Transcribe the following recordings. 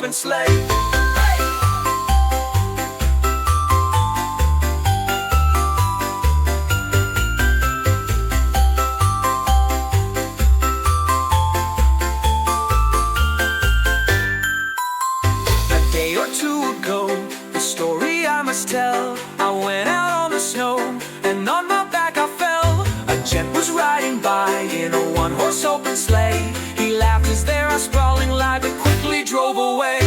open sleigh. Story I must tell. I went out on the snow, and on my back I fell. A gent was riding by in a one-horse open sleigh. He laughed as there I sprawling live and quickly drove away.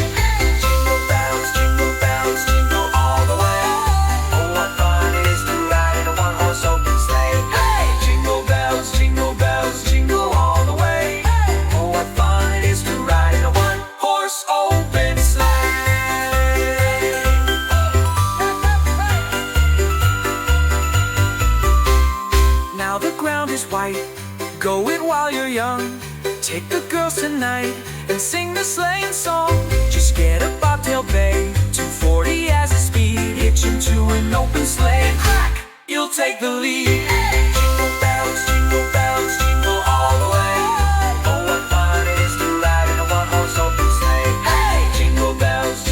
Jingle bells, jingle all the way. Oh, what fun it is to ride in a one-horse open sleigh. Hey! Jingle bells, jingle all the way. Oh, what fun it is to ride in a one-horse open sleigh. Is white, go it while you're young. Take the girls tonight and sing the sleighing song. Just get a bobtail bay, 240 as a speed. Hitch into an open sleigh and crack, you'll take the lead. Jingle bells, jingle all the way. Oh, what fun it is to ride in a one-horse open sleigh. Hey! Jingle bells,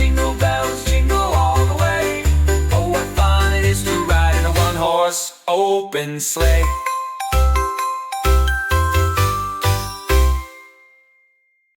jingle all the way. Oh, what fun it is to ride in a one-horse open sleigh.